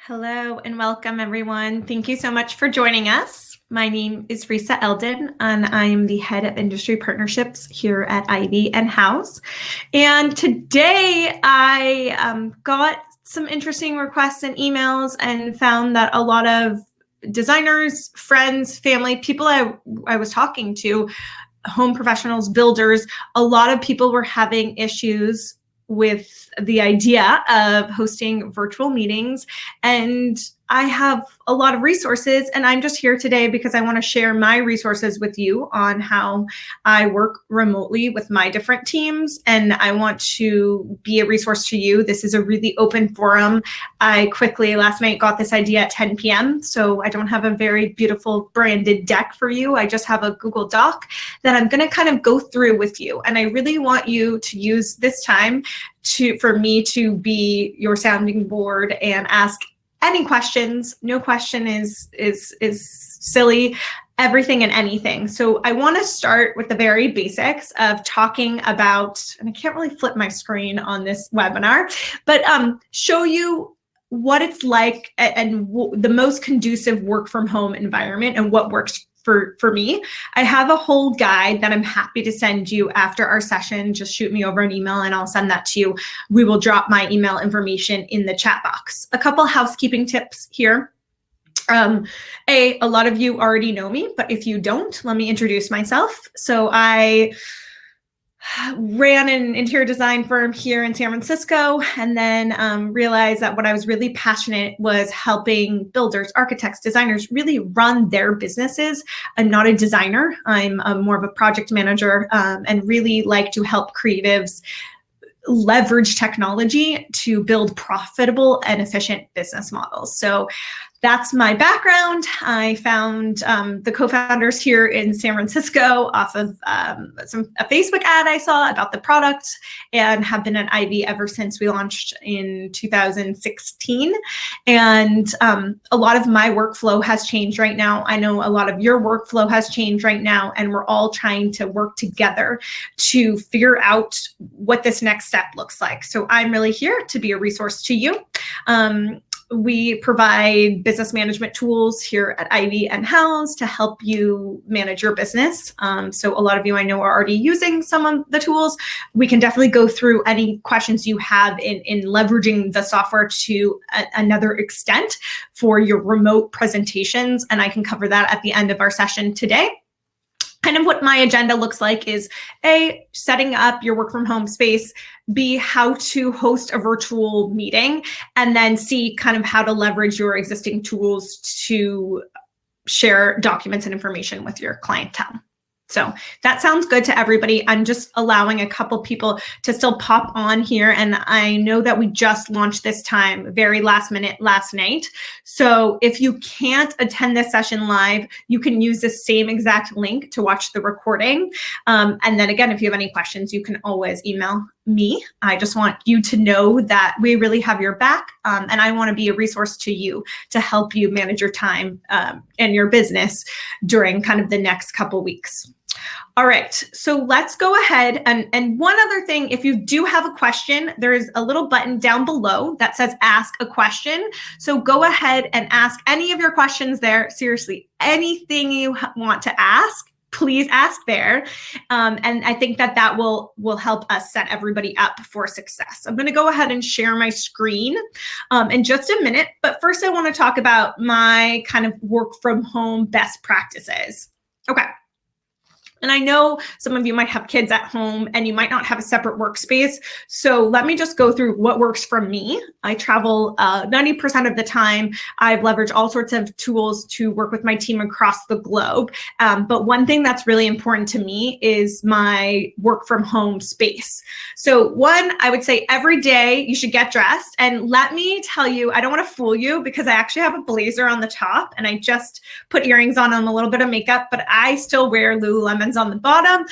Hello and welcome, everyone. Thank you so much for joining us. My name is Risa Eldon, and I am the head of industry partnerships here at Ivy and House. And today I got some interesting requests and emails and found that a lot of designers, friends, family, people I was talking to, home professionals, builders, a lot of people were having issues with the idea of hosting virtual meetings. And I have a lot of resources, and I'm just here today because I want to share my resources with you on how I work remotely with my different teams, and I want to be a resource to you. This is a really open forum. I quickly last night got this idea at 10 p.m., so I don't have a very beautiful branded deck for you. I just have a Google Doc that I'm going to kind of go through with you, and I really want you to use this time for me to be your sounding board and ask any questions. No question is silly. Everything and anything. So I want to start with the very basics of talking about, and I can't really flip my screen on this webinar, but show you what it's like and the most conducive work from home environment and what works for me. I have a whole guide that I'm happy to send you after our session. Just shoot me over an email and I'll send that to you. We will drop my email information in the chat box. A couple housekeeping tips here. A lot of you already know me, but if you don't, let me introduce myself. So I ran an interior design firm here in San Francisco, and then realized that what I was really passionate was helping builders, architects, designers really run their businesses. I'm not a designer. I'm more of a project manager, and really like to help creatives leverage technology to build profitable and efficient business models. So that's my background. I found the co-founders here in San Francisco off of a Facebook ad I saw about the product, and have been at Ivy ever since we launched in 2016. And a lot of my workflow has changed right now. I know a lot of your workflow has changed right now, and we're all trying to work together to figure out what this next step looks like. So I'm really here to be a resource to you. We provide business management tools here at Ivy and House to help you manage your business. So a lot of you I know are already using some of the tools. We can definitely go through any questions you have in leveraging the software to another extent for your remote presentations. And I can cover that at the end of our session today. Kind of what my agenda looks like is A, setting up your work from home space, B, how to host a virtual meeting, and then C, kind of how to leverage your existing tools to share documents and information with your clientele. So that sounds good to everybody. I'm just allowing a couple people to still pop on here. And I know that we just launched this time very last minute last night. So if you can't attend this session live, you can use the same exact link to watch the recording. And then again, if you have any questions, you can always email me. I just want you to know that we really have your back, and I want to be a resource to you to help you manage your time and your business during kind of the next couple weeks. All right, so let's go ahead. And one other thing, if you do have a question, there is a little button down below that says ask a question. So go ahead and ask any of your questions there. Seriously, anything you want to ask, please ask there. And I think that will help us set everybody up for success. I'm going to go ahead and share my screen in just a minute. But first, I want to talk about my kind of work from home best practices. Okay. And I know some of you might have kids at home and you might not have a separate workspace. So let me just go through what works for me. I travel 90% of the time. I've leveraged all sorts of tools to work with my team across the globe. But one thing that's really important to me is my work from home space. So one, I would say every day you should get dressed. And let me tell you, I don't want to fool you because I actually have a blazer on the top and I just put earrings on and a little bit of makeup, but I still wear Lululemons on the bottom,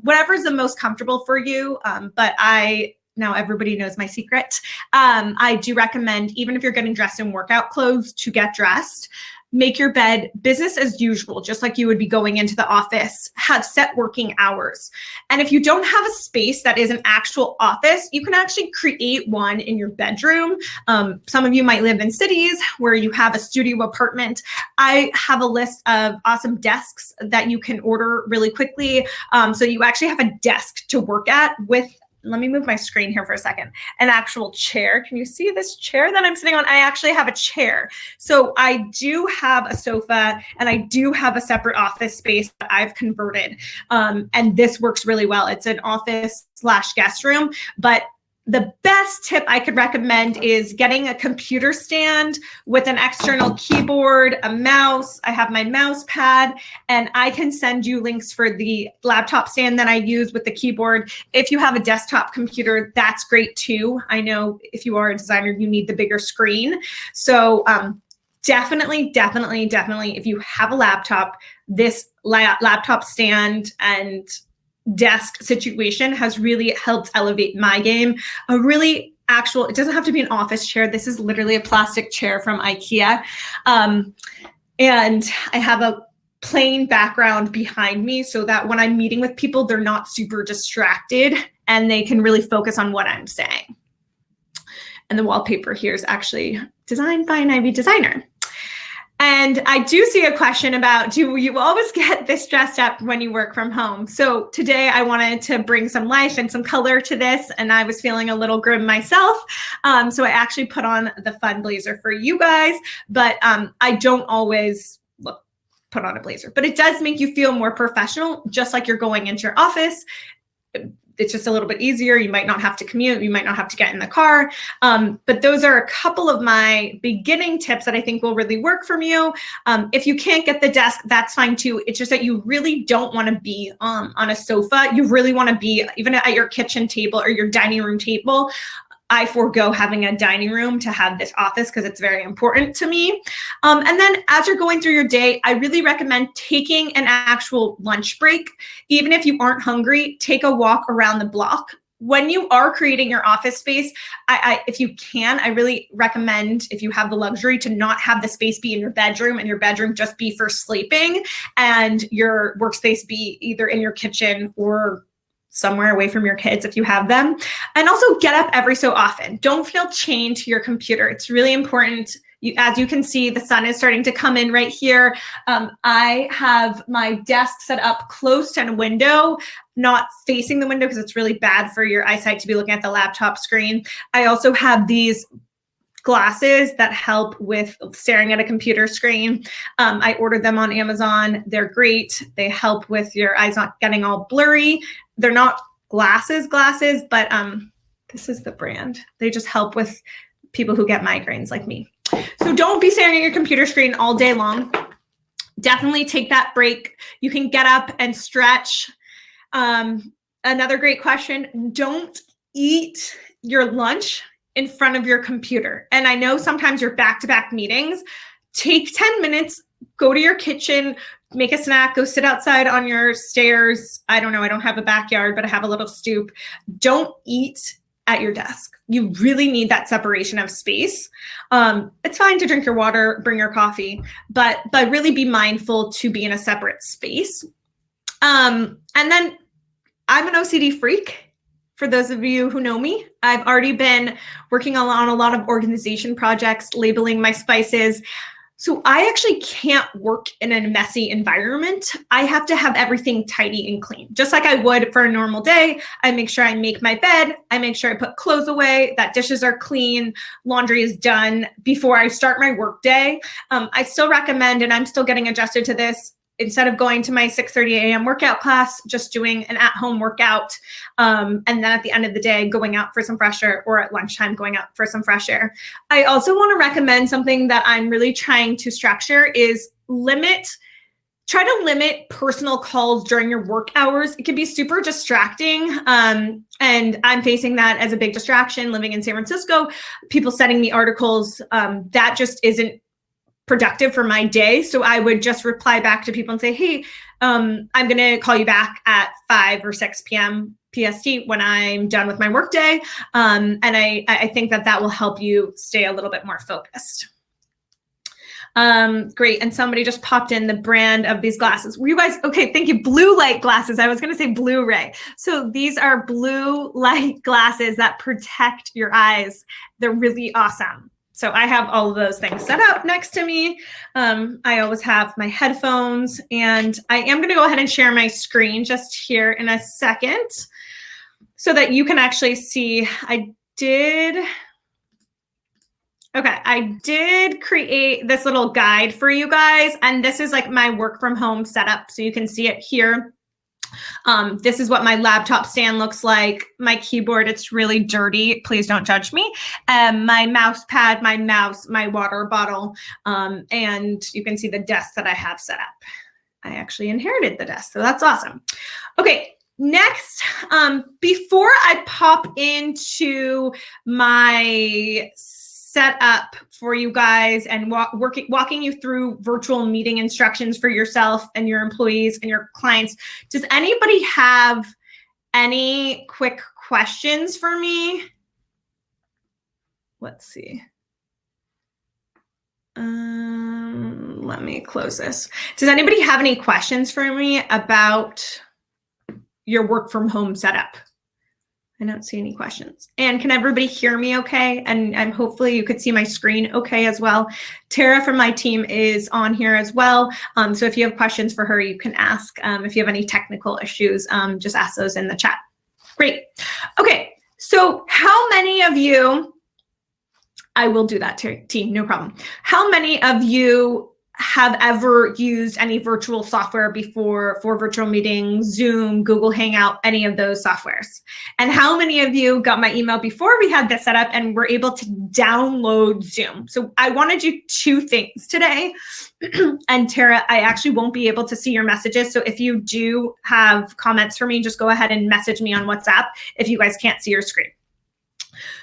whatever's the most comfortable for you. But I now everybody knows my secret. I do recommend, even if you're getting dressed in workout clothes, to get dressed. Make your bed business as usual, just like you would be going into the office. Have set working hours. And if you don't have a space that is an actual office, you can actually create one in your bedroom. Some of you might live in cities where you have a studio apartment. I have a list of awesome desks that you can order really quickly. So you actually have a desk to work at with, let me move my screen here for a second, an actual chair. Can you see this chair that I'm sitting on? I actually have a chair. So I do have a sofa and I do have a separate office space that I've converted. And this works really well. It's an office / guest room, but the best tip I could recommend is getting a computer stand with an external keyboard, a mouse. I have my mouse pad, and I can send you links for the laptop stand that I use with the keyboard. If you have a desktop computer, that's great too. I know if you are a designer, you need the bigger screen. So definitely, if you have a laptop, this laptop stand and desk situation has really helped elevate my game. A really actual, it doesn't have to be an office chair. This is literally a plastic chair from IKEA. And I have a plain background behind me so that when I'm meeting with people, they're not super distracted and they can really focus on what I'm saying. And the wallpaper here is actually designed by an Ivy designer. And I do see a question about, do you always get this dressed up when you work from home? So today I wanted to bring some life and some color to this, and I was feeling a little grim myself. So I actually put on the fun blazer for you guys, but I don't always put on a blazer, but it does make you feel more professional, just like you're going into your office. It's just a little bit easier. You might not have to commute. You might not have to get in the car. But those are a couple of my beginning tips that I think will really work for you. If you can't get the desk, that's fine too. It's just that you really don't want to be on a sofa. You really want to be even at your kitchen table or your dining room table. I forego having a dining room to have this office because it's very important to me. And then as you're going through your day, I really recommend taking an actual lunch break. Even if you aren't hungry, take a walk around the block. When you are creating your office space, if you can, I really recommend, if you have the luxury, to not have the space be in your bedroom and your bedroom just be for sleeping and your workspace be either in your kitchen or somewhere away from your kids if you have them. And also get up every so often. Don't feel chained to your computer. It's really important. As you can see, the sun is starting to come in right here. I have my desk set up close to a window, not facing the window because it's really bad for your eyesight to be looking at the laptop screen. I also have these glasses that help with staring at a computer screen. I ordered them on Amazon. They're great. They help with your eyes not getting all blurry. They're not glasses, but this is the brand. They just help with people who get migraines like me. So don't be staring at your computer screen all day long. Definitely take that break. You can get up and stretch. Another great question, don't eat your lunch in front of your computer. And I know sometimes you're back-to-back meetings. Take 10 minutes, go to your kitchen, make a snack, go sit outside on your stairs. I don't know, I don't have a backyard, but I have a little stoop. Don't eat at your desk. You really need that separation of space. It's fine to drink your water, bring your coffee, but really be mindful to be in a separate space. And then I'm an OCD freak. For those of you who know me, I've already been working on a lot of organization projects, labeling my spices. So I actually can't work in a messy environment. I have to have everything tidy and clean. Just like I would for a normal day, I make sure I make my bed. I make sure I put clothes away, that dishes are clean, laundry is done before I start my work day. I still recommend, and I'm still getting adjusted to this, instead of going to my 6:30 a.m. workout class, just doing an at-home workout. And then at the end of the day, going out for some fresh air, or at lunchtime, going out for some fresh air. I also want to recommend something that I'm really trying to structure is try to limit personal calls during your work hours. It can be super distracting. And I'm facing that as a big distraction living in San Francisco. People sending me articles, that just isn't productive for my day. So I would just reply back to people and say, hey, I'm going to call you back at 5 or 6 p.m. PST when I'm done with my workday. And I think that will help you stay a little bit more focused. Great. And somebody just popped in the brand of these glasses. Were you guys, okay, thank you. Blue light glasses. I was going to say Blu-ray. So these are blue light glasses that protect your eyes. They're really awesome. So I have all of those things set up next to me. I always have my headphones, and I am going to go ahead and share my screen just here in a second so that you can actually see. I did create this little guide for you guys, and this is like my work from home setup. So you can see it here. This is what my laptop stand looks like. My keyboard, it's really dirty. Please don't judge me. My mouse pad, my mouse, my water bottle, and you can see the desk that I have set up. I actually inherited the desk, so that's awesome. Okay. Next, before I pop into my setup for you guys and walking you through virtual meeting instructions for yourself and your employees and your clients, does anybody have any quick questions for me? Let's see. Let me close this. Does anybody have any questions for me about your work from home setup? I don't see any questions. And can everybody hear me okay? And hopefully you could see my screen okay as well. Tara from my team is on here as well. So if you have questions for her, you can ask. If you have any technical issues, just ask those in the chat. Great. Okay, so how many of you, I will do that, team, no problem. How many of you have ever used any virtual software before for virtual meetings, Zoom, Google Hangout, any of those softwares? And how many of you got my email before we had this set up and were able to download Zoom? So I want to do two things today. And Tara, I actually won't be able to see your messages. So if you do have comments for me, just go ahead and message me on WhatsApp if you guys can't see your screen.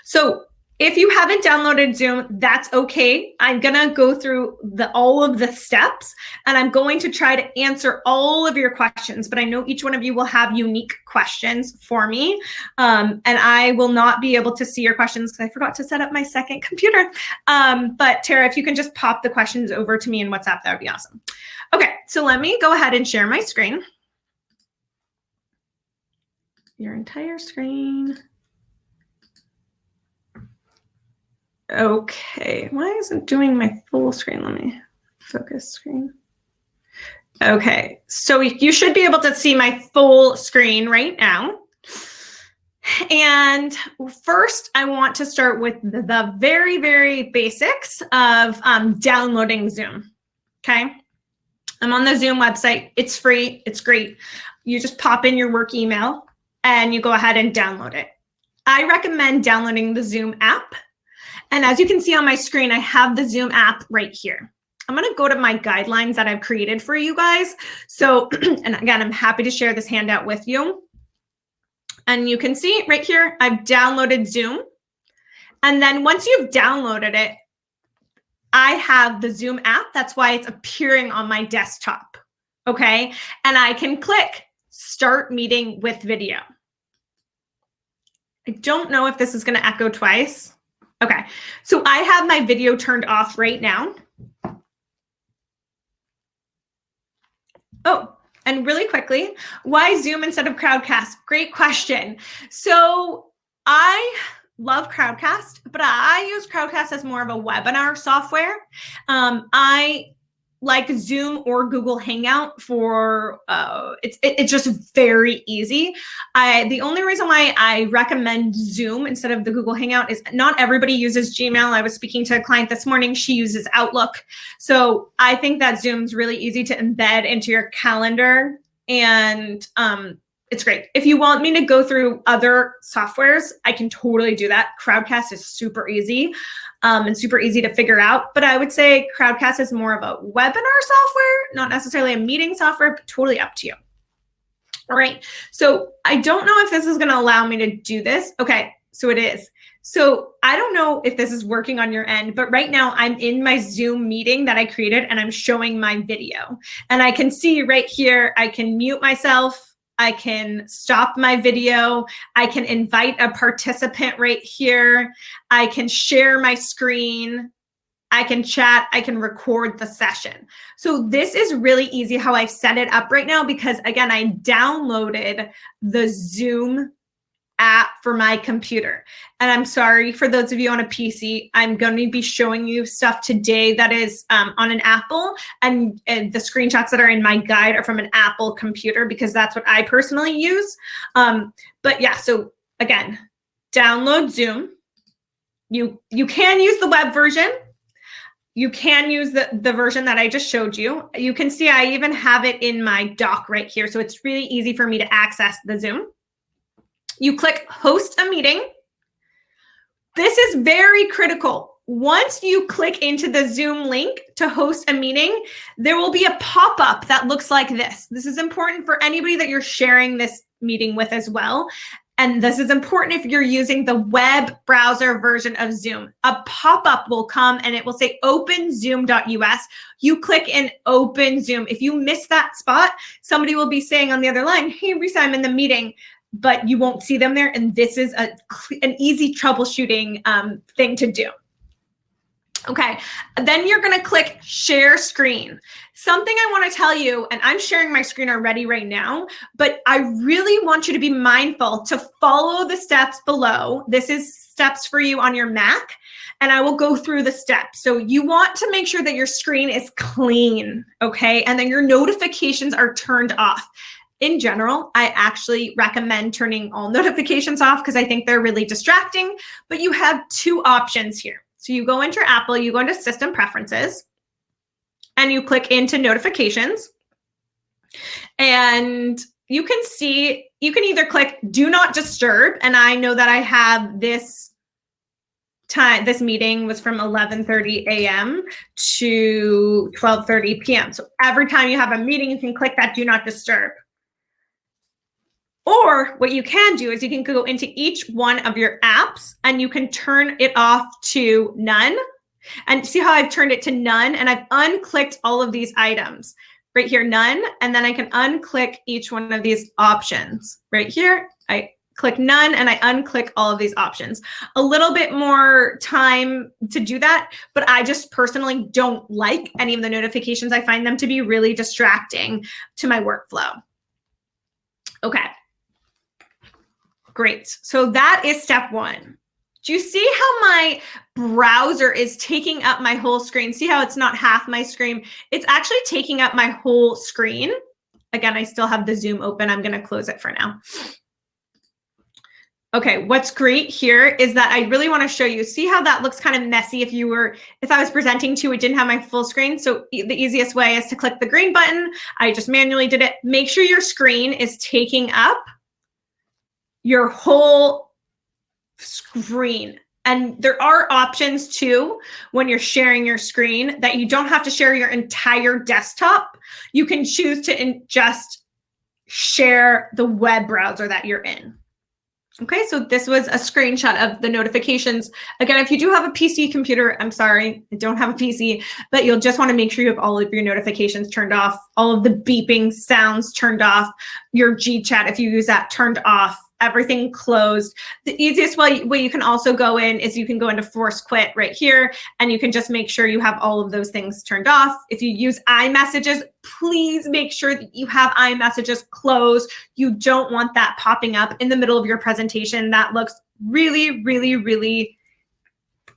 So if you haven't downloaded Zoom, that's okay. I'm going to go through all of the steps, and I'm going to try to answer all of your questions, but I know each one of you will have unique questions for me, and I will not be able to see your questions because I forgot to set up my second computer. But Tara, if you can just pop the questions over to me in WhatsApp, that would be awesome. Okay, so let me go ahead and share my screen. Your entire screen. Okay, why isn't doing my full screen? Let me focus screen. Okay, so you should be able to see my full screen right now. And first, I want to start with the very, very basics of downloading Zoom, okay? I'm on the Zoom website. It's free. It's great. You just pop in your work email, and you go ahead and download it. I recommend downloading the Zoom app. And as you can see on my screen, I have the Zoom app right here. I'm going to go to my guidelines that I've created for you guys. So, and again, I'm happy to share this handout with you. And you can see right here, I've downloaded Zoom. And then once you've downloaded it, I have the Zoom app. That's why it's appearing on my desktop. Okay. And I can click Start Meeting with Video. I don't know if this is going to echo twice. Okay, so I have my video turned off right now. Oh, and really quickly, why Zoom instead of Crowdcast? Great question. So I love Crowdcast, but I use Crowdcast as more of a webinar software. I like Zoom or Google Hangout for, it's just very easy. The only reason why I recommend Zoom instead of the Google Hangout is not everybody uses Gmail. I was speaking to a client this morning, she uses Outlook. So I think that Zoom's really easy to embed into your calendar, and it's great. If you want me to go through other softwares, I can totally do that. Crowdcast is super easy. And super easy to figure out. But I would say Crowdcast is more of a webinar software, not necessarily a meeting software, but totally up to you. All right, so I don't know if this is gonna allow me to do this. Okay, so it is. So I don't know if this is working on your end, but right now I'm in my Zoom meeting that I created and I'm showing my video. And I can see right here, I can mute myself, I can stop my video. I can invite a participant right here. I can share my screen. I can chat, I can record the session. So this is really easy how I've set it up right now because again, I downloaded the Xoom app for my computer. And I'm sorry for those of you on a PC, I'm going to be showing you stuff today that is on an Apple and the screenshots that are in my guide are from an Apple computer because that's what I personally use. But yeah, so again, download Xoom. You can use the web version. You can use the version that I just showed you. You can see I even have it in my dock right here. So it's really easy for me to access the Xoom. You click host a meeting. This is very critical. Once you click into the Xoom link to host a meeting, there will be a pop-up that looks like this. This is important for anybody that you're sharing this meeting with as well. And this is important if you're using the web browser version of Xoom. A pop-up will come and it will say open zoom.us. You click in open Xoom. If you miss that spot, somebody will be saying on the other line, hey, Risa, I'm in the meeting, but you won't see them there. And this is an easy troubleshooting thing to do. Okay, then you're gonna click share screen. Something I wanna tell you, and I'm sharing my screen already right now, but I really want you to be mindful to follow the steps below. This is steps for you on your Mac, and I will go through the steps. So you want to make sure that your screen is clean, okay? And then your notifications are turned off. In general, I actually recommend turning all notifications off because I think they're really distracting, but you have two options here. So you go into your Apple, you go into System Preferences, and you click into Notifications. And you can see, you can either click Do Not Disturb, and I know that I have this time, this meeting was from 11:30 a.m. to 12:30 p.m. So every time you have a meeting, you can click that Do Not Disturb. Or what you can do is you can go into each one of your apps and you can turn it off to none. And see how I've turned it to none and I've unclicked all of these items right here, none. And then I can unclick each one of these options right here. I click none and I unclick all of these options. A little bit more time to do that, but I just personally don't like any of the notifications. I find them to be really distracting to my workflow. Okay. Great. So that is step one. Do you see how my browser is taking up my whole screen? See how it's not half my screen? It's actually taking up my whole screen. Again, I still have the Xoom open. I'm going to close it for now. Okay, what's great here is that I really want to show you. See how that looks kind of messy if I was presenting to, it didn't have my full screen. So the easiest way is to click the green button. I just manually did it. Make sure your screen is taking up your whole screen. And there are options too when you're sharing your screen that you don't have to share your entire desktop. You can choose to just share the web browser that you're in. Okay, so this was a screenshot of the notifications. Again, if you do have a PC computer, I'm sorry, I don't have a PC, but you'll just want to make sure you have all of your notifications turned off, all of the beeping sounds turned off, your G-chat, if you use that, turned off, everything closed. The easiest way you can also go in is you can go into force quit right here, and you can just make sure you have all of those things turned off. If you use iMessages, please make sure that you have iMessages closed. You don't want that popping up in the middle of your presentation. That looks really, really, really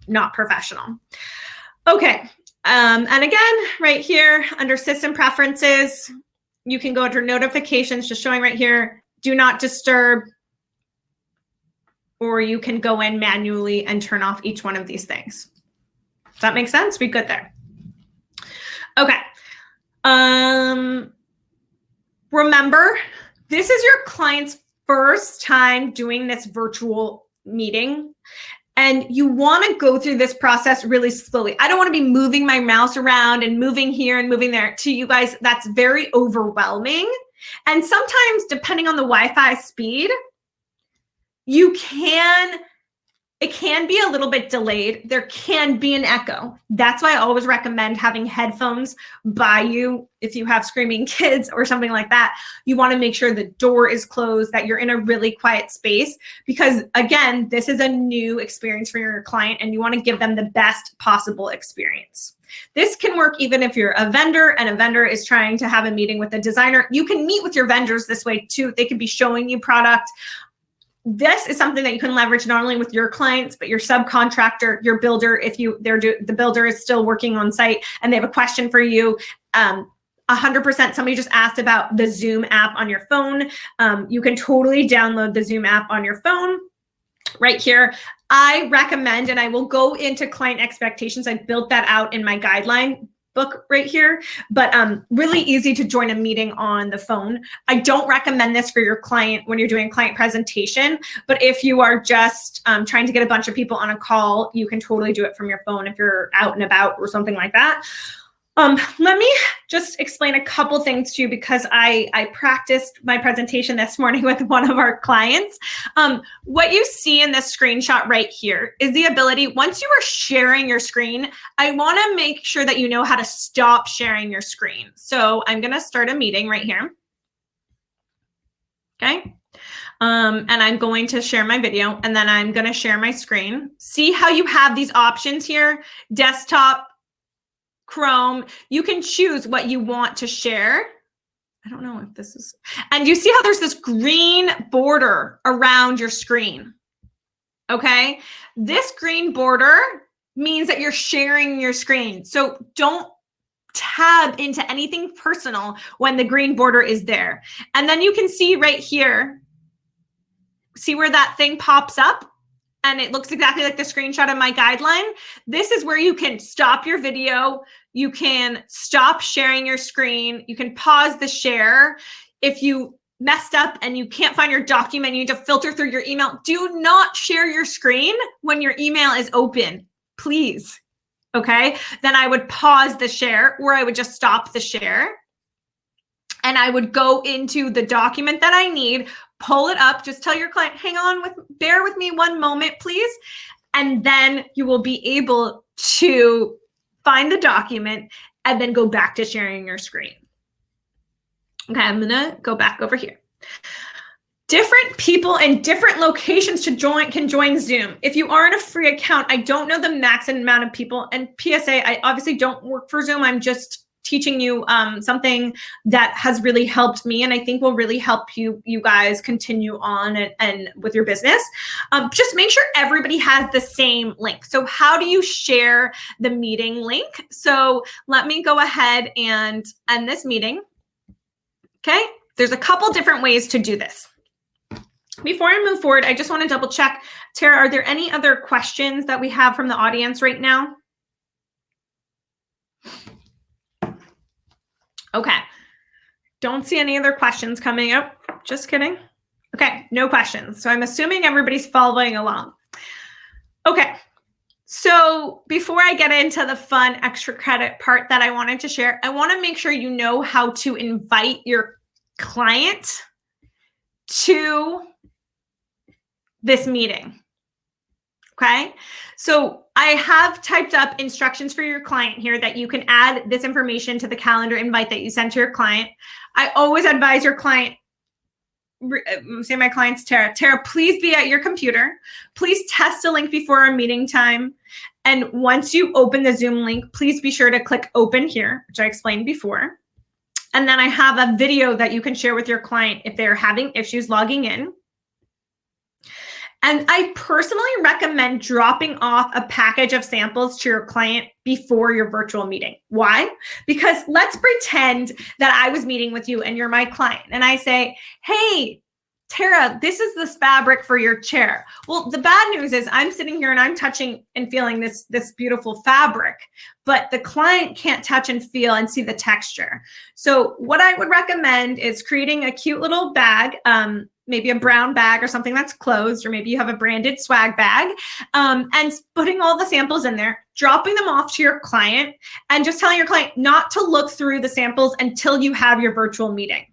not professional. Okay, and again, right here under System Preferences, you can go under Notifications, just showing right here, Do Not Disturb, or you can go in manually and turn off each one of these things. Does that make sense? We good there? Okay. Remember, this is your client's first time doing this virtual meeting, and you want to go through this process really slowly. I don't want to be moving my mouse around and moving here and moving there. To you guys, that's very overwhelming. And sometimes, depending on the Wi-Fi speed, you can it can be a little bit delayed. There can be an echo. That's why I always recommend having headphones by you. If you have screaming kids or something like that, you want to make sure the door is closed, that you're in a really quiet space, because again, this is a new experience for your client and you want to give them the best possible experience. This can work even if you're a vendor and a vendor is trying to have a meeting with a designer. You can meet with your vendors this way too. They could be showing you product. This is something that you can leverage not only with your clients, but your subcontractor, your builder. If the builder is still working on site and they have a question for you, 100%. Somebody just asked about the Xoom app on your phone. You can totally download the Xoom app on your phone right here. I recommend, and I will go into client expectations. I built that out in my guideline book right here, but really easy to join a meeting on the phone. I don't recommend this for your client when you're doing a client presentation, but if you are just trying to get a bunch of people on a call, you can totally do it from your phone if you're out and about or something like that. Let me just explain a couple things to you because I practiced my presentation this morning with one of our clients. What you see in this screenshot right here is the ability, once you are sharing your screen, I want to make sure that you know how to stop sharing your screen. So I'm going to start a meeting right here. Okay. And I'm going to share my video and then I'm going to share my screen. See how you have these options here, desktop, Chrome. You can choose what you want to share. I don't know if this is, and you see how there's this green border around your screen. Okay. This green border means that you're sharing your screen. So don't tab into anything personal when the green border is there. And then you can see right here, see where that thing pops up? And it looks exactly like the screenshot of my guideline. This is where you can stop your video. You can stop sharing your screen. You can pause the share. If you messed up and you can't find your document, you need to filter through your email. Do not share your screen when your email is open, please. Okay, then I would pause the share or I would just stop the share. And I would go into the document that I need, pull it up, just tell your client, bear with me one moment, please. And then you will be able to find the document and then go back to sharing your screen. Okay, I'm gonna go back over here. Different people in different locations can join Xoom. If you are in a free account, I don't know the max amount of people. And PSA, I obviously don't work for Xoom. I'm just teaching you something that has really helped me and I think will really help you guys continue on and with your business. Just make sure everybody has the same link. So how do you share the meeting link? So let me go ahead and end this meeting. Okay, there's a couple different ways to do this. Before I move forward, I just want to double check. Tara, are there any other questions that we have from the audience right now? Okay, don't see any other questions coming up. Just kidding. Okay, no questions. So I'm assuming everybody's following along. Okay, so before I get into the fun extra credit part that I wanted to share, I want to make sure you know how to invite your client to this meeting. Okay, so I have typed up instructions for your client here that you can add this information to the calendar invite that you send to your client. I always advise your client, say my client's Tara. Tara, please be at your computer. Please test a link before our meeting time. And once you open the Xoom link, please be sure to click open here, which I explained before. And then I have a video that you can share with your client if they're having issues logging in. And I personally recommend dropping off a package of samples to your client before your virtual meeting. Why? Because let's pretend that I was meeting with you and you're my client. And I say, hey, Tara, this is this fabric for your chair. Well, the bad news is I'm sitting here and I'm touching and feeling this beautiful fabric, but the client can't touch and feel and see the texture. So what I would recommend is creating a cute little bag, maybe a brown bag or something that's closed, or maybe you have a branded swag bag, and putting all the samples in there, dropping them off to your client, and just telling your client not to look through the samples until you have your virtual meeting.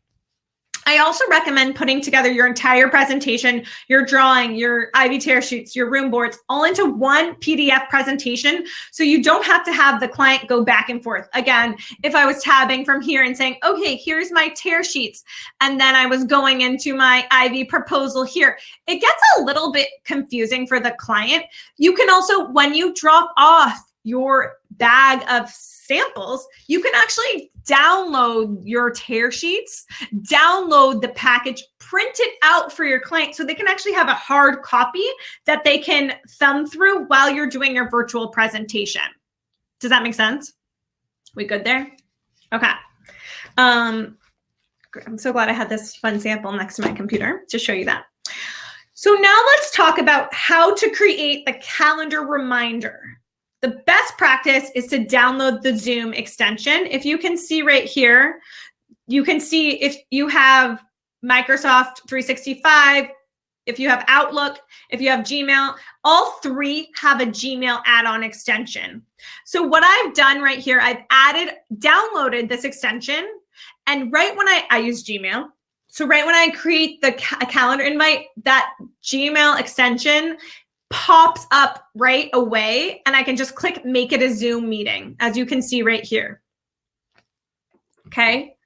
I also recommend putting together your entire presentation, your drawing, your Ivy tear sheets, your room boards, all into one PDF presentation, so you don't have to have the client go back and forth. Again, if I was tabbing from here and saying, okay, here's my tear sheets, and then I was going into my Ivy proposal here, it gets a little bit confusing for the client. You can also, when you drop off your bag of samples, you can actually download your tear sheets, download the package, print it out for your client so they can actually have a hard copy that they can thumb through while you're doing your virtual presentation. Does that make sense? We good there? Okay. I'm so glad I had this fun sample next to my computer to show you that. So now let's talk about how to create the calendar reminder. The best practice is to download the Xoom extension. If you can see right here, you can see if you have Microsoft 365, if you have Outlook, if you have Gmail, all three have a Gmail add-on extension. So what I've done right here, I've downloaded this extension, and right when I use Gmail, so right when I create a calendar invite, that Gmail extension pops up right away, and I can just click make it a Zoom meeting, as you can see right here. Okay.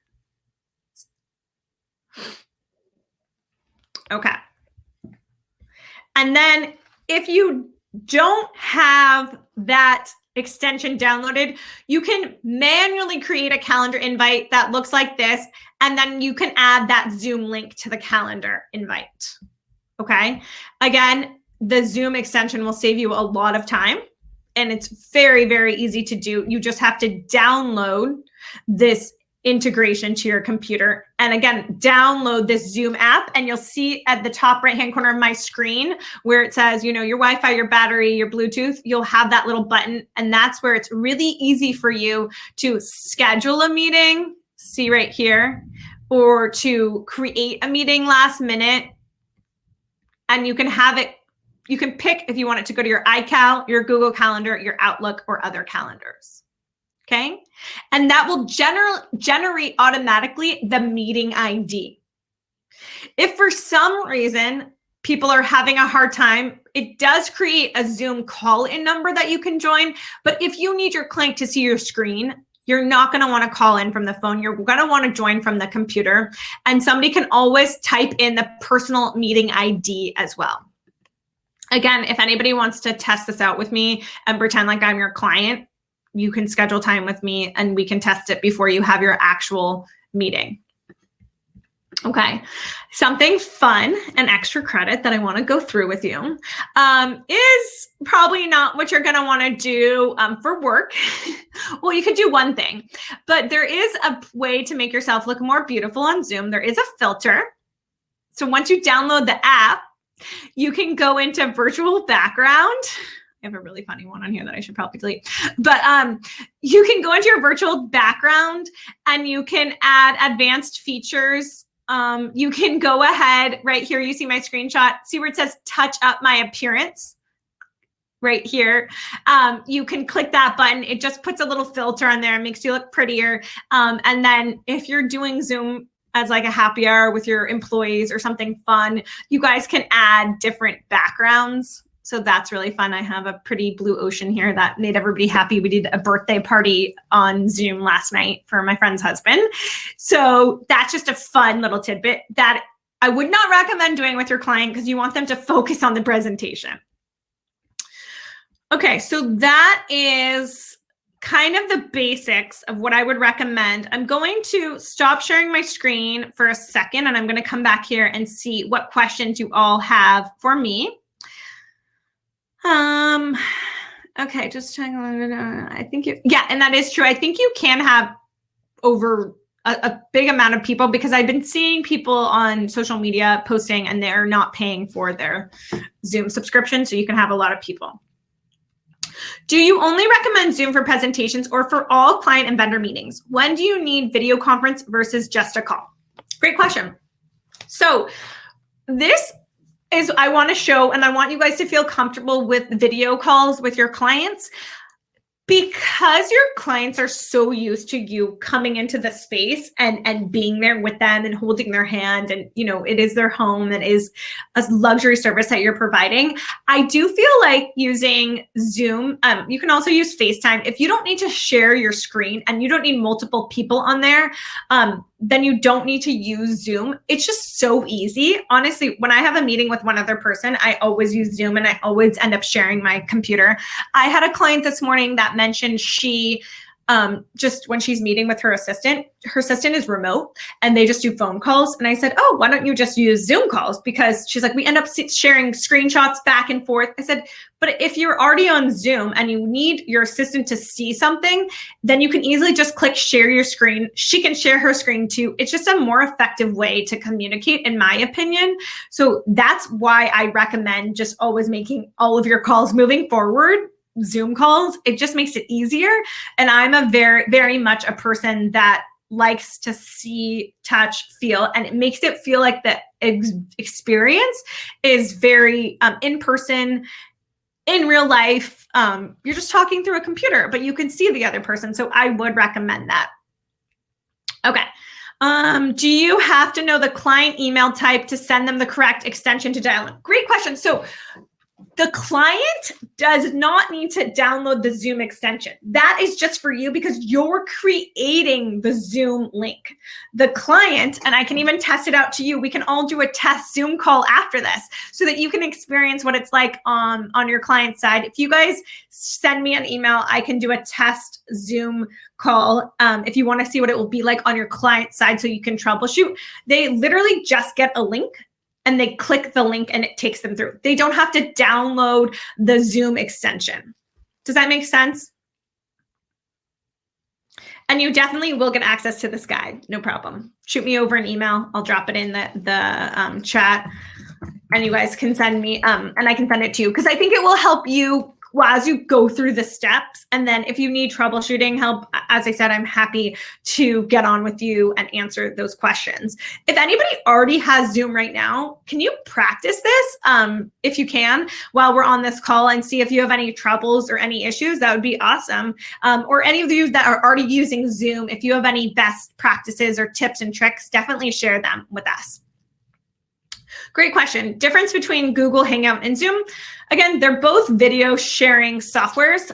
Okay. And then if you don't have that extension downloaded, you can manually create a calendar invite that looks like this, and then you can add that Zoom link to the calendar invite. Okay. Again, the Zoom extension will save you a lot of time, and it's very, very easy to do. You just have to download this integration to your computer. And again, download this Zoom app, and you'll see at the top right-hand corner of my screen where it says, you know, your Wi-Fi, your battery, your Bluetooth, you'll have that little button. And that's where it's really easy for you to schedule a meeting, see right here, or to create a meeting last minute. And you can have it, you can pick if you want it to go to your iCal, your Google Calendar, your Outlook, or other calendars. Okay. And that will generate automatically the meeting ID. If for some reason people are having a hard time, it does create a Zoom call-in number that you can join. But if you need your client to see your screen, you're not going to want to call in from the phone. You're going to want to join from the computer. And somebody can always type in the personal meeting ID as well. Again, if anybody wants to test this out with me and pretend like I'm your client, you can schedule time with me and we can test it before you have your actual meeting. Okay, something fun and extra credit that I want to go through with you is probably not what you're going to want to do for work. Well, you could do one thing, but there is a way to make yourself look more beautiful on Zoom. There is a filter. So once you download the app, you can go into virtual background. I have a really funny one on here that I should probably delete. But you can go into your virtual background and you can add advanced features. You can go ahead right here. You see my screenshot. See where it says touch up my appearance right here. You can click that button. It just puts a little filter on there and makes you look prettier. And then if you're doing Zoom as like a happy hour with your employees or something fun, you guys can add different backgrounds. So that's really fun. I have a pretty blue ocean here that made everybody happy. We did a birthday party on Zoom last night for my friend's husband. So that's just a fun little tidbit that I would not recommend doing with your client because you want them to focus on the presentation. Okay, so that is kind of the basics of what I would recommend. I'm going to stop sharing my screen for a second, and I'm going to come back here and see what questions you all have for me. Okay, just checking. I think and that is true. I think you can have over a big amount of people because I've been seeing people on social media posting and they're not paying for their Zoom subscription, so you can have a lot of people. Do you only recommend Zoom for presentations or for all client and vendor meetings? When do you need video conference versus just a call? Great question. So this is, I want to show, and I want you guys to feel comfortable with video calls with your clients. Because your clients are so used to you coming into the space and being there with them and holding their hand, and it is their home, it is a luxury service that you're providing. I do feel like using Zoom, you can also use FaceTime. If you don't need to share your screen and you don't need multiple people on there, then you don't need to use Zoom. It's just so easy. Honestly, when I have a meeting with one other person, I always use Zoom and I always end up sharing my computer. I had a client this morning that mentioned she just when she's meeting with her assistant is remote and they just do phone calls. And I said, oh, why don't you just use Zoom calls? Because she's like, we end up sharing screenshots back and forth. I said, but if you're already on Zoom and you need your assistant to see something, then you can easily just click share your screen. She can share her screen too. It's just a more effective way to communicate, in my opinion. So that's why I recommend just always making all of your calls moving forward Zoom calls. It just makes it easier. And I'm a very, very much a person that likes to see, touch, feel, and it makes it feel like the experience is very in person, in real life. You're just talking through a computer, but you can see the other person. So I would recommend that. Okay. Do you have to know the client email type to send them the correct extension to dial in? Great question. So the client does not need to download the Zoom extension. That is just for you because you're creating the Zoom link. The client, and I can even test it out to you, we can all do a test Zoom call after this so that you can experience what it's like on your client side. If you guys send me an email, I can do a test Zoom call if you want to see what it will be like on your client side so you can troubleshoot. They literally just get a link and they click the link and it takes them through. They don't have to download the Zoom extension. Does that make sense? And you definitely will get access to this guide, no problem. Shoot me over an email. I'll drop it in the chat and you guys can send me, and I can send it to you because I think it will help you as you go through the steps. And then if you need troubleshooting help, as I said, I'm happy to get on with you and answer those questions. If anybody already has Zoom right now, can you practice this if you can while we're on this call and see if you have any troubles or any issues? That would be awesome. Or any of you that are already using Zoom, if you have any best practices or tips and tricks, definitely share them with us. Great question. Difference between Google Hangout and Zoom. Again, they're both video sharing softwares.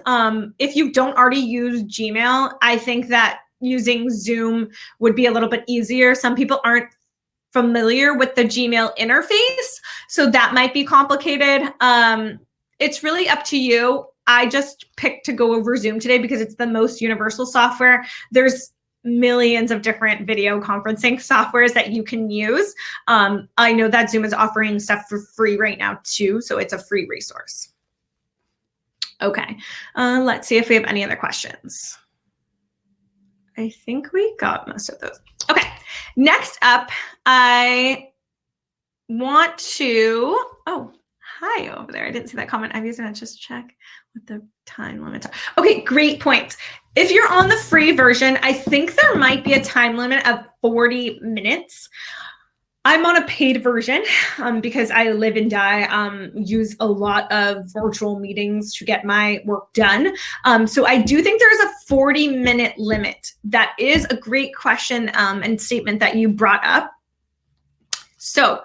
If you don't already use Gmail, I think that using Zoom would be a little bit easier. Some people aren't familiar with the Gmail interface, so that might be complicated. It's really up to you. I just picked to go over Zoom today because it's the most universal software. There's millions of different video conferencing softwares that you can use. I know that Zoom is offering stuff for free right now too, so it's a free resource. Okay, let's see if we have any other questions. I think we got most of those. Okay, next up, I want to, oh, hi over there. I didn't see that comment. I'm using it just to check what the time limits are. Okay, great point. If you're on the free version, I think there might be a time limit of 40 minutes. I'm on a paid version because I live and die, use a lot of virtual meetings to get my work done. So I do think there's a 40-minute limit. That is a great question and statement that you brought up. So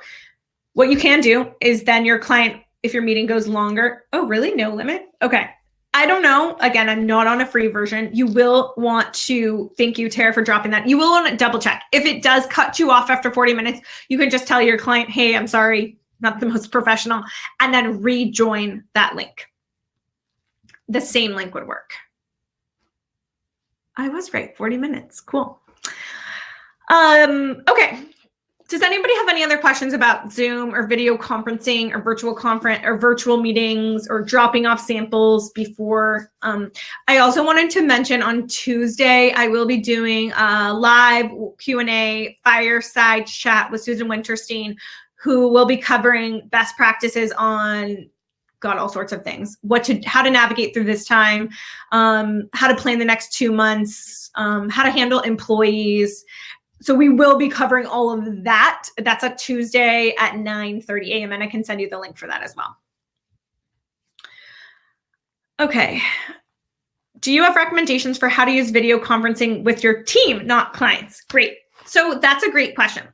what you can do is then your client, if your meeting goes longer, oh, really? No limit? Okay. I don't know. Again, I'm not on a free version. You will want to, thank you, Tara, for dropping that. You will want to double check. If it does cut you off after 40 minutes, you can just tell your client, hey, I'm sorry, not the most professional, and then rejoin that link. The same link would work. I was right, 40 minutes, cool. Okay. Does anybody have any other questions about Zoom or video conferencing or virtual conference or virtual meetings or dropping off samples before? I also wanted to mention on Tuesday, I will be doing a live Q&A fireside chat with Susan Winterstein, who will be covering best practices on all sorts of things, how to navigate through this time, how to plan the next 2 months, how to handle employees. So we will be covering all of that. That's a Tuesday at 9:30 a.m. and I can send you the link for that as well. Okay. Do you have recommendations for how to use video conferencing with your team, not clients? Great. So that's a great question.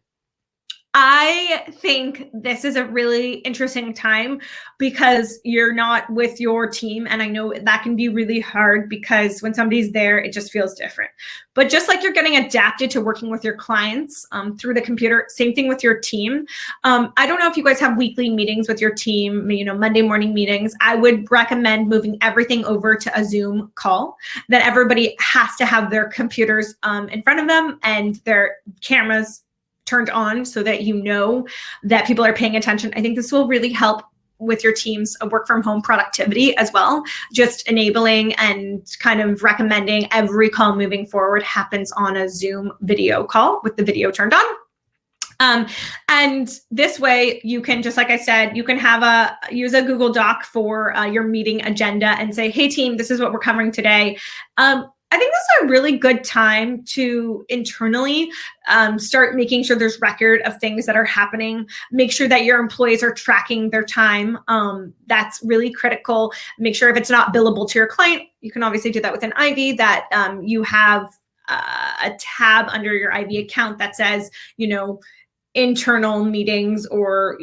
I think this is a really interesting time because you're not with your team. And I know that can be really hard because when somebody's there, it just feels different. But just like you're getting adapted to working with your clients through the computer, same thing with your team. I don't know if you guys have weekly meetings with your team, Monday morning meetings. I would recommend moving everything over to a Xoom call that everybody has to have their computers in front of them and their cameras turned on so that you know that people are paying attention. I think this will really help with your team's work from home productivity as well. Just enabling and kind of recommending every call moving forward happens on a Xoom video call with the video turned on. And this way you can, just like I said, you can use a Google Doc for your meeting agenda and say, hey team, this is what we're covering today. I think this is a really good time to internally start making sure there's record of things that are happening. Make sure that your employees are tracking their time. That's really critical. Make sure if it's not billable to your client, you can obviously do that with an IV, that you have a tab under your IV account that says, internal meetings or,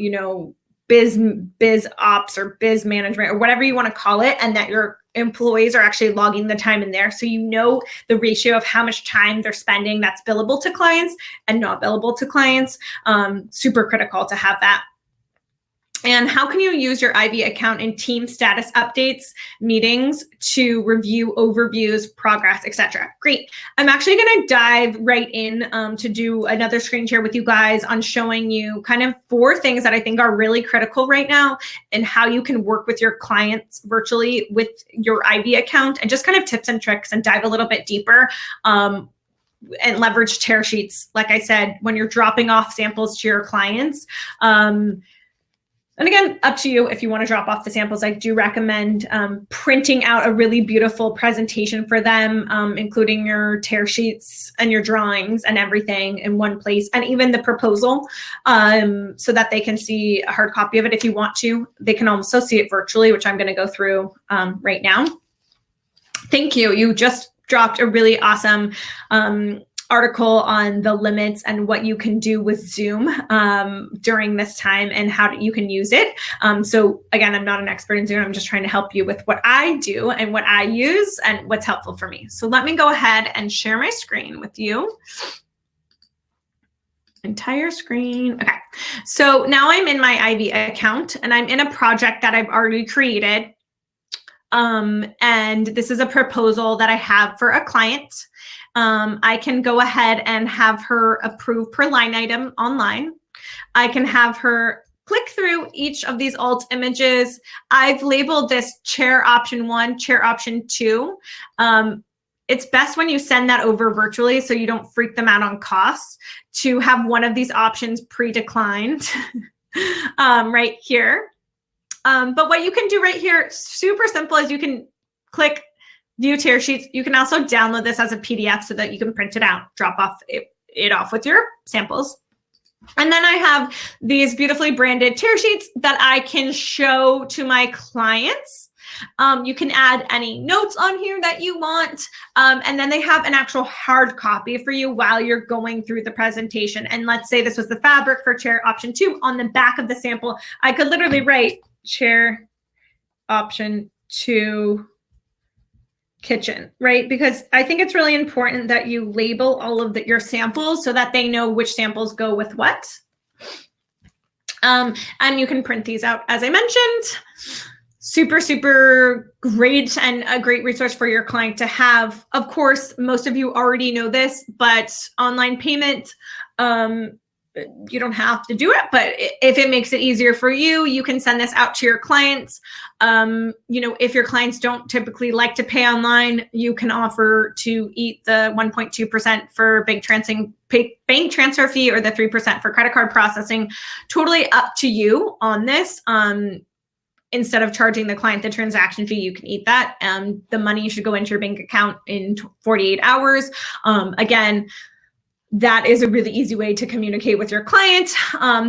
biz ops or biz management or whatever you want to call it, and that your employees are actually logging the time in there. So you know the ratio of how much time they're spending that's billable to clients and not billable to clients. Super critical to have that. And how can you use your IV account in team status updates, meetings to review overviews, progress, etc.? Great. I'm actually going to dive right in to do another screen share with you guys on showing you kind of 4 things that I think are really critical right now and how you can work with your clients virtually with your IV account, and just kind of tips and tricks, and dive a little bit deeper. And leverage tear sheets, like I said, when you're dropping off samples to your clients. And again, up to you if you want to drop off the samples. I do recommend printing out a really beautiful presentation for them, including your tear sheets and your drawings and everything in one place, and even the proposal, so that they can see a hard copy of it if you want to. They can also see it virtually, which I'm going to go through right now. Thank you. You just dropped a really awesome article on the limits and what you can do with Xoom during this time and how you can use it. So again, I'm not an expert in Xoom. I'm just trying to help you with what I do and what I use and what's helpful for me. So let me go ahead and share my screen with you. Entire screen. Okay. So now I'm in my IV account and I'm in a project that I've already created. And this is a proposal that I have for a client. I can go ahead and have her approve per line item online. I can have her click through each of these alt images. I've labeled this chair option 1, chair option 2. It's best when you send that over virtually so you don't freak them out on costs, to have one of these options pre-declined right here. But what you can do right here, super simple, is you can click view tear sheets. You can also download this as a PDF so that you can print it out, drop off it off with your samples. And then I have these beautifully branded tear sheets that I can show to my clients. You can add any notes on here that you want. And then they have an actual hard copy for you while you're going through the presentation. And let's say this was the fabric for chair option 2. On the back of the sample, I could literally write chair option 2 kitchen, right? Because I think it's really important that you label all of your samples so that they know which samples go with what. And you can print these out, as I mentioned. Super, super great, and a great resource for your client to have. Of course, most of you already know this, but online payment, you don't have to do it, but if it makes it easier for you, you can send this out to your clients. If your clients don't typically like to pay online, you can offer to eat the 1.2% for bank transfer fee or the 3% for credit card processing. Totally up to you on this. Instead of charging the client the transaction fee, you can eat that. The money should go into your bank account in 48 hours. Again, that is a really easy way to communicate with your client.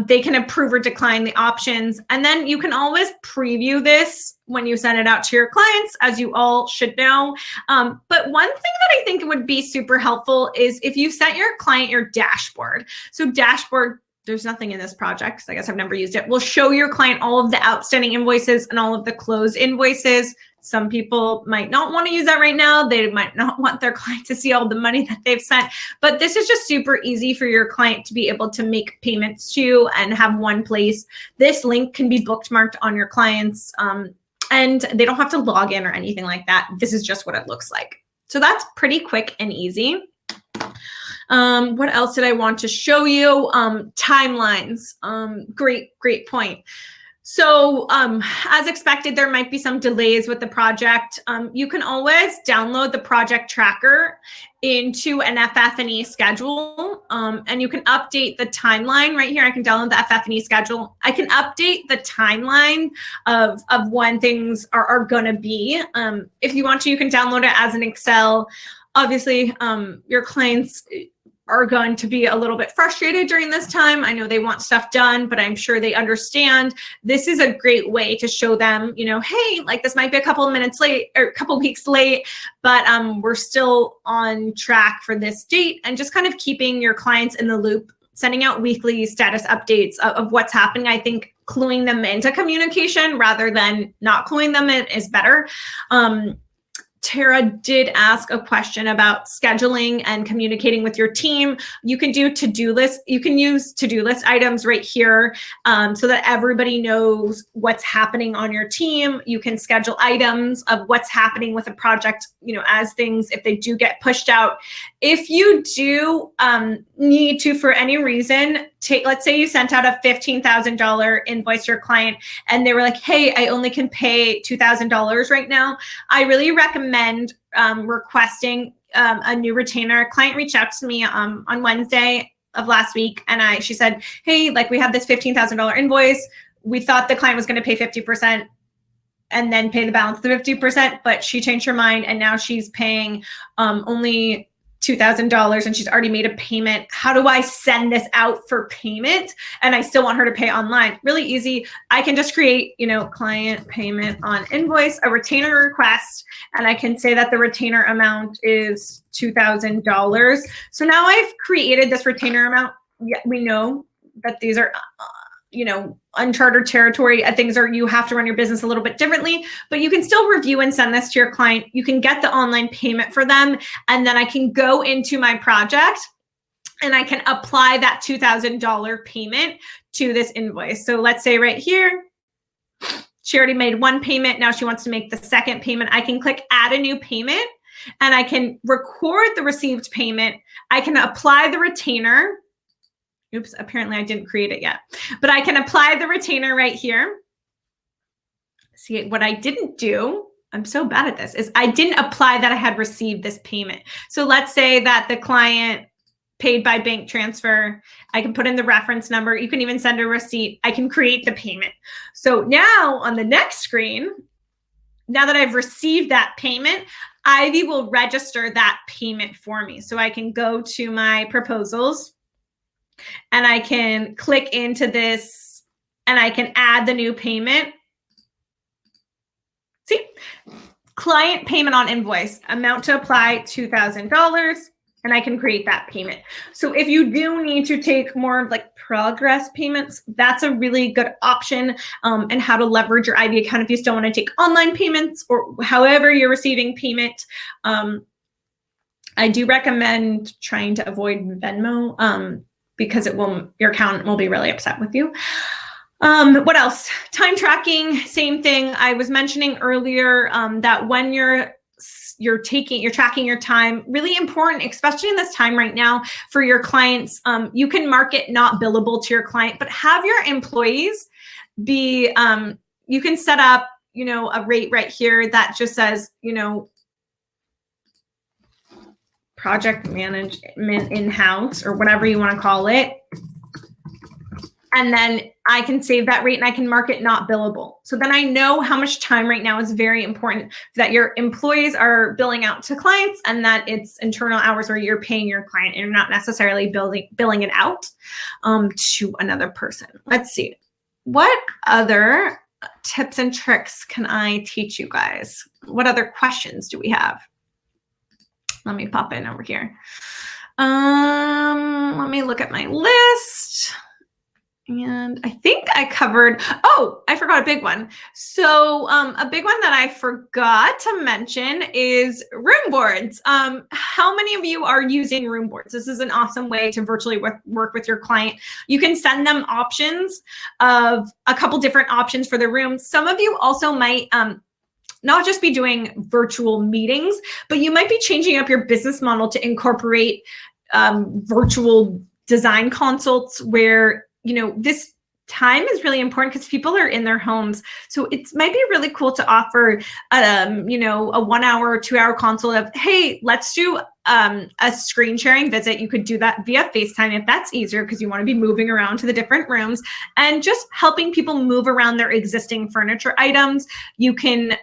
They can approve or decline the options. And then you can always preview this when you send it out to your clients, as you all should know. But one thing that I think would be super helpful is if you sent your client your dashboard. So dashboard, there's nothing in this project because I guess I've never used it, will show your client all of the outstanding invoices and all of the closed invoices. Some people might not want to use that right now. They might not want their client to see all the money that they've spent, but this is just super easy for your client to be able to make payments to and have one place. This link can be bookmarked on your clients and they don't have to log in or anything like that. This is just what it looks like. So that's pretty quick and easy. What else did I want to show you? Timelines. Great point. So as expected, there might be some delays with the project. You can always download the project tracker into an FF&E schedule, and you can update the timeline right here. I can download the FF&E schedule. I can update the timeline of when things are going to be. If you want to, you can download it as an Excel. Obviously, your clients are going to be a little bit frustrated during this time. I know they want stuff done, but I'm sure they understand. This is a great way to show them, you know, hey, like this might be a couple of minutes late or a couple of weeks late, but we're still on track for this date, and just kind of keeping your clients in the loop, sending out weekly status updates of what's happening. I think cluing them into communication rather than not cluing them in is better. Tara did ask a question about scheduling and communicating with your team. You can do to-do lists. You can use to-do list items right here so that everybody knows what's happening on your team. You can schedule items of what's happening with a project, you know, as things, if they do get pushed out. If you do need to, for any reason, let's say you sent out a $15,000 invoice to your client and they were like, hey, I only can pay $2,000 right now. I really recommend requesting a new retainer. A client reached out to me on Wednesday of last week, and she said, hey, like we have this $15,000 invoice. We thought the client was going to pay 50% and then pay the balance of the 50%, but she changed her mind and now she's paying only $2,000 and she's already made a payment. How do I send this out for payment? And I still want her to pay online. Really easy. I can just create, you know, client payment on invoice, a retainer request, and I can say that the retainer amount is $2,000. So now I've created this retainer amount. Yeah, we know that these are you know, uncharted territory. Things are, you have to run your business a little bit differently, but you can still review and send this to your client. You can get the online payment for them. And then I can go into my project and I can apply that $2,000 payment to this invoice. So let's say right here, she already made one payment. Now she wants to make the second payment. I can click add a new payment and I can record the received payment. I can apply the retainer. Oops, apparently I didn't create it yet, but I can apply the retainer right here. See, what I didn't do, I'm so bad at this, is I didn't apply that I had received this payment. So let's say that the client paid by bank transfer. I can put in the reference number. You can even send a receipt. I can create the payment. So now on the next screen, now that I've received that payment, Ivy will register that payment for me. So I can go to my proposals, and I can click into this and I can add the new payment. See, client payment on invoice, amount to apply $2,000, and I can create that payment. So if you do need to take more of like progress payments, that's a really good option, and how to leverage your IB account if you still want to take online payments or however you're receiving payment. I do recommend trying to avoid Venmo, because your accountant will be really upset with you. What else? Time tracking, same thing. I was mentioning earlier that when you're tracking your time, really important, especially in this time right now for your clients. You can mark it not billable to your client, but have your employees be, you can set up, you know, a rate right here that just says, you know, project management in-house or whatever you want to call it. And then I can save that rate and I can mark it not billable. So then I know how much time right now is very important, that your employees are billing out to clients and that it's internal hours where you're paying your client and you're not necessarily billing it out to another person. Let's see. What other tips and tricks can I teach you guys? What other questions do we have? Let me pop in over here. Let me look at my list. And I think I covered, oh, I forgot a big one. So a big one that I forgot to mention is room boards. How many of you are using room boards? This is an awesome way to virtually work with your client. You can send them options of a couple different options for the room. Some of you also might not just be doing virtual meetings, but you might be changing up your business model to incorporate virtual design consults where, you know, this time is really important because people are in their homes. So it might be really cool to offer, you know, a 1 hour or 2 hour consult of, hey, let's do a screen sharing visit. You could do that via FaceTime if that's easier because you want to be moving around to the different rooms and just helping people move around their existing furniture items. You can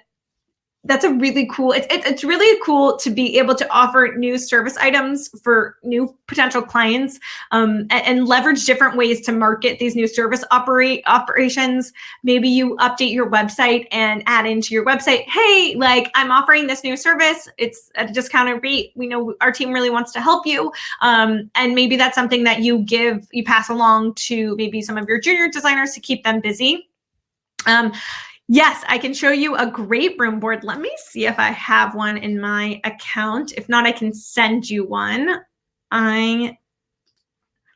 that's a really cool, it's really cool to be able to offer new service items for new potential clients and leverage different ways to market these new service operations. Maybe you update your website and add into your website, hey, like I'm offering this new service. It's at a discounted rate. We know our team really wants to help you. And maybe that's something that you pass along to maybe some of your junior designers to keep them busy. Yes, I can show you a great room board. Let me see if I have one in my account. If not, I can send you one.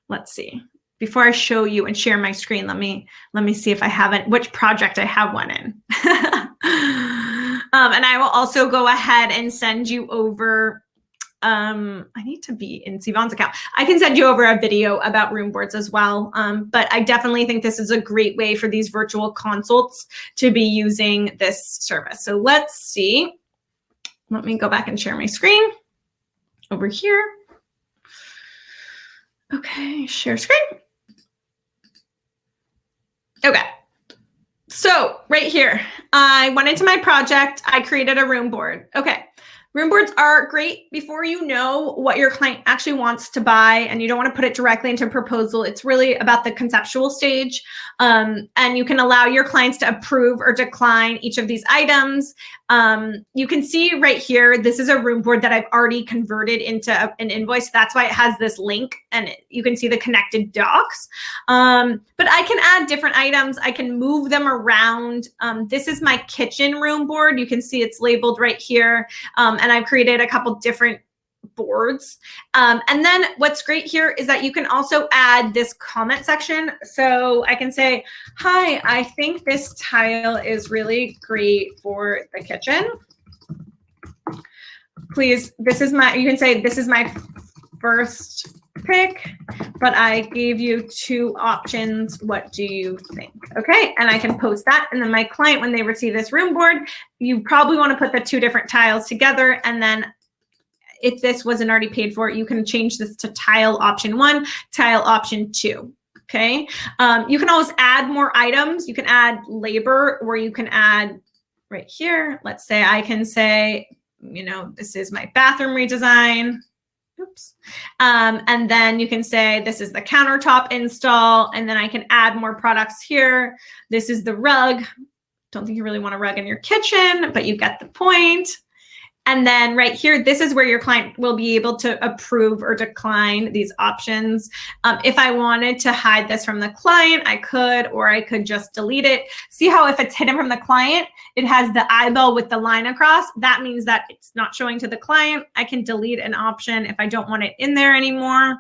Let's see. Before I show you and share my screen, let me see if I have it, which project I have one in. And I will also go ahead and send you over. I need to be in Siobhan's account. I can send you over a video about room boards as well. But I definitely think this is a great way for these virtual consults to be using this service. So let's see. Let me go back and share my screen over here. Okay, share screen. Okay. So right here, I went into my project. I created a room board. Okay. Room boards are great before you know what your client actually wants to buy and you don't want to put it directly into a proposal. It's really about the conceptual stage. And you can allow your clients to approve or decline each of these items. You can see right here, this is a room board that I've already converted into an invoice. That's why it has this link and you can see the connected docs. But I can add different items. I can move them around. This is my kitchen room board. You can see it's labeled right here. And I've created a couple different boards. And then what's great here is that you can also add this comment section. So I can say, hi, I think this tile is really great for the kitchen. Please, you can say, this is my first pick, but I gave you 2 options. What do you think? Okay, and I can post that. And then my client, when they receive this room board, you probably want to put the 2 different tiles together. And then if this wasn't already paid for, you can change this to tile option 1, tile option 2. Okay, you can always add more items. You can add labor, or you can add right here. Let's say I can say, you know, this is my bathroom redesign. Oops. And then you can say, this is the countertop install, and then I can add more products here. This is the rug. Don't think you really want a rug in your kitchen, but you get the point. And then right here, this is where your client will be able to approve or decline these options. If I wanted to hide this from the client, I could, or I could just delete it. See how if it's hidden from the client, it has the eyeball with the line across. That means that it's not showing to the client. I can delete an option if I don't want it in there anymore.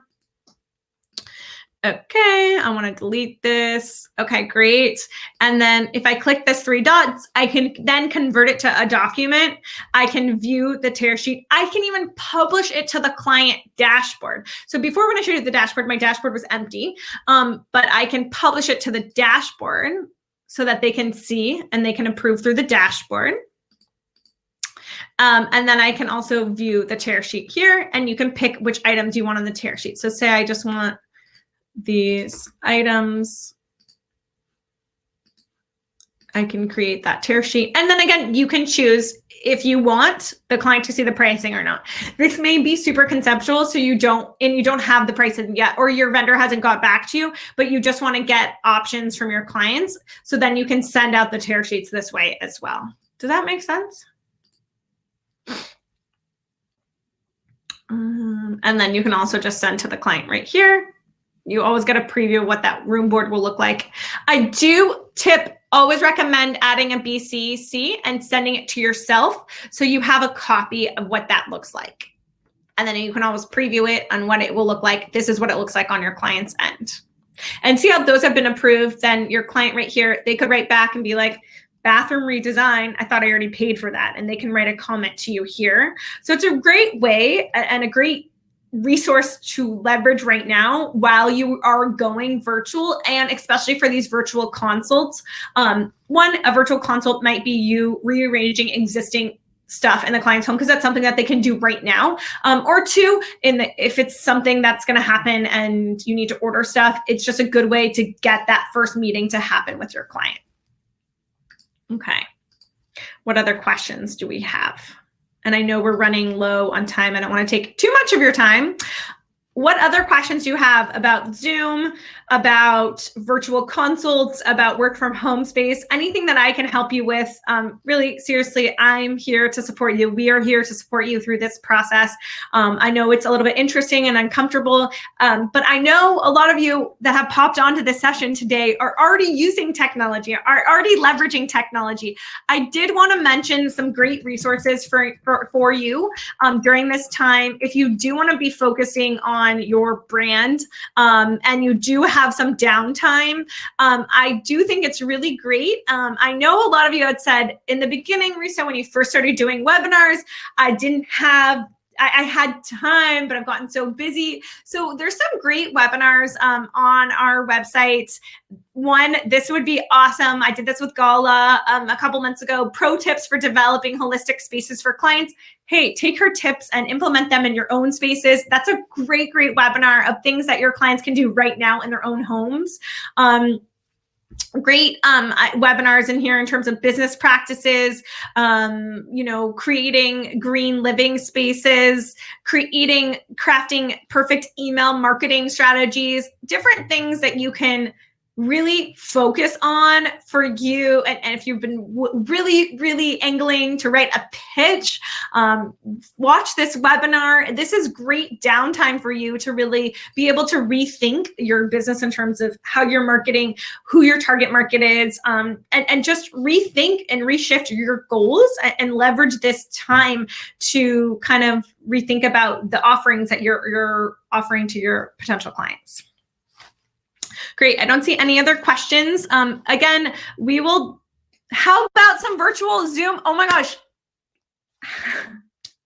Okay, I want to delete this. Okay, great. And then if I click this 3 dots, I can then convert it to a document. I can view the tear sheet. I can even publish it to the client dashboard. So before, when I showed you the dashboard, my dashboard was empty, but I can publish it to the dashboard so that they can see and they can approve through the dashboard. And then I can also view the tear sheet here, and you can pick which items you want on the tear sheet. So say I just want these items I can create that tear sheet. And then again, you can choose if you want the client to see the pricing or not. This may be super conceptual, so you don't have the pricing yet, or your vendor hasn't got back to you, but you just want to get options from your clients. So then you can send out the tear sheets this way as well. Does that make sense? And then you can also just send to the client right here. You always get a preview of what that room board will look like. I do always recommend adding a BCC and sending it to yourself so you have a copy of what that looks like. And then you can always preview it on what it will look like. This is what it looks like on your client's end. And see how those have been approved. Then your client right here, they could write back and be like, bathroom redesign, I thought I already paid for that. And they can write a comment to you here. So it's a great way and a great resource to leverage right now while you are going virtual, and especially for these virtual consults. One, a virtual consult might be you rearranging existing stuff in the client's home because that's something that they can do right now. Or two, if it's something that's going to happen and you need to order stuff, it's just a good way to get that first meeting to happen with your client. Okay. What other questions do we have? And I know we're running low on time. I don't want to take too much of your time. What other questions do you have about Xoom, about virtual consults, about work from home space, anything that I can help you with? Really, seriously, I'm here to support you. We are here to support you through this process. I know it's a little bit interesting and uncomfortable, but I know a lot of you that have popped onto this session today are already using technology, are already leveraging technology. I did want to mention some great resources for you during this time. If you do want to be focusing on your brand and you do have some downtime, I do think it's really great. I know a lot of you had said in the beginning, Risa, when you first started doing webinars, I had time, but I've gotten so busy. So there's some great webinars on our website. One, this would be awesome. I did this with Gala a couple months ago. Pro tips for developing holistic spaces for clients. Hey, take her tips and implement them in your own spaces. That's a great, great webinar of things that your clients can do right now in their own homes. Great webinars in here in terms of business practices, creating green living spaces, crafting perfect email marketing strategies, different things that you can really focus on for you. And if you've been really, really angling to write a pitch, watch this webinar. This is great downtime for you to really be able to rethink your business in terms of how you're marketing, who your target market is, and just rethink and reshift your goals and leverage this time to kind of rethink about the offerings that you're offering to your potential clients. Great. I don't see any other questions. Again, how about some virtual Zoom? Oh my gosh.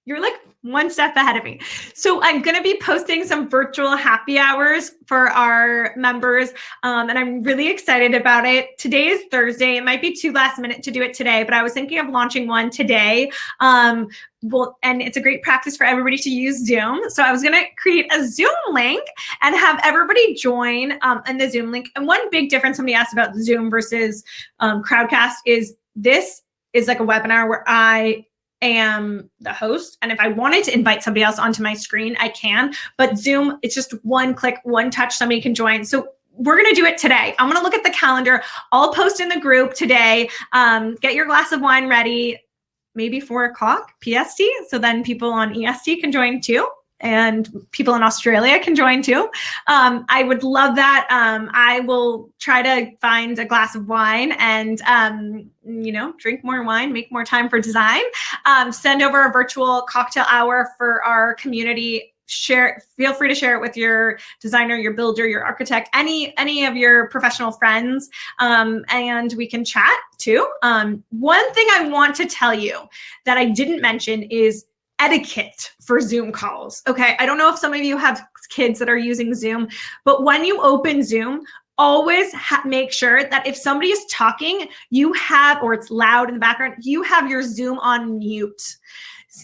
You're like one step ahead of me. So I'm going to be posting some virtual happy hours for our members. And I'm really excited about it. Today is Thursday. It might be too last minute to do it today, but I was thinking of launching one today. And it's a great practice for everybody to use Xoom. So I was going to create a Zoom link and have everybody join in the Zoom link. And one big difference somebody asked about Zoom versus Crowdcast is this is like a webinar where I am the host. And if I wanted to invite somebody else onto my screen, I can. But Zoom, it's just one click, one touch, somebody can join. So we're going to do it today. I'm going to look at the calendar. I'll post in the group today. Get your glass of wine ready. Maybe 4 o'clock PST. So then people on EST can join too. And people in Australia can join too. I would love that. I will try to find a glass of wine and, drink more wine, make more time for design. Send over a virtual cocktail hour for our community. Feel free to share it with your designer, your builder, your architect, any of your professional friends, and we can chat too. One thing I want to tell you that I didn't mention is etiquette for Zoom calls. Okay, I don't know if some of you have kids that are using Zoom, but when you open Zoom, always make sure that if somebody is talking, or it's loud in the background, you have your Zoom on mute.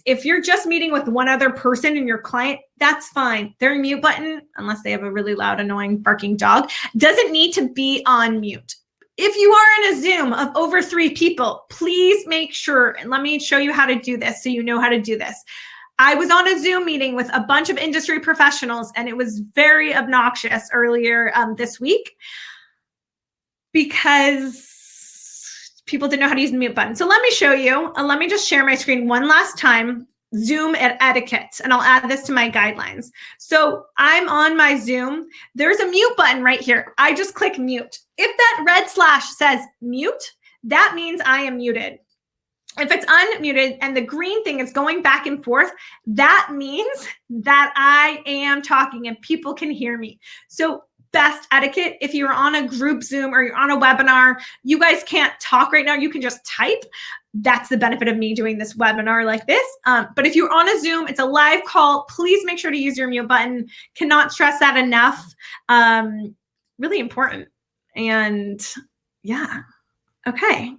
If you're just meeting with one other person and your client, that's fine. Their mute button, unless they have a really loud, annoying barking dog, doesn't need to be on mute. if you are in a Zoom of over 3 people, please make sure, and let me show you how to do this so you know how to do this. I was on a Zoom meeting with a bunch of industry professionals, and it was very obnoxious earlier this week because people didn't know how to use the mute button. So let me show you. Let me just share my screen one last time. Zoom at Etiquette, and I'll add this to my guidelines. So I'm on my Zoom. There's a mute button right here. I just click mute. If that red slash says mute, that means I am muted. If it's unmuted and the green thing is going back and forth, that means that I am talking and people can hear me. So best etiquette, if you're on a group Zoom or you're on a webinar, you guys can't talk right now, you can just type. That's the benefit of me doing this webinar like this. But if you're on a Zoom, it's a live call, please make sure to use your mute button. Cannot stress that enough. Really important. And yeah, okay.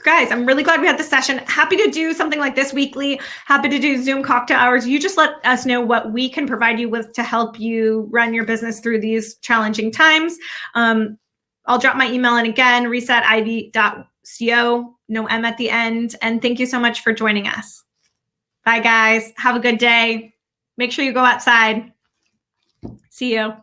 Guys, I'm really glad we had this session. Happy to do something like this weekly. Happy to do Zoom cocktail hours. You just let us know what we can provide you with to help you run your business through these challenging times. I'll drop my email in again, resetiv.co, no M at the end. And thank you so much for joining us. Bye, guys. Have a good day. Make sure you go outside. See you.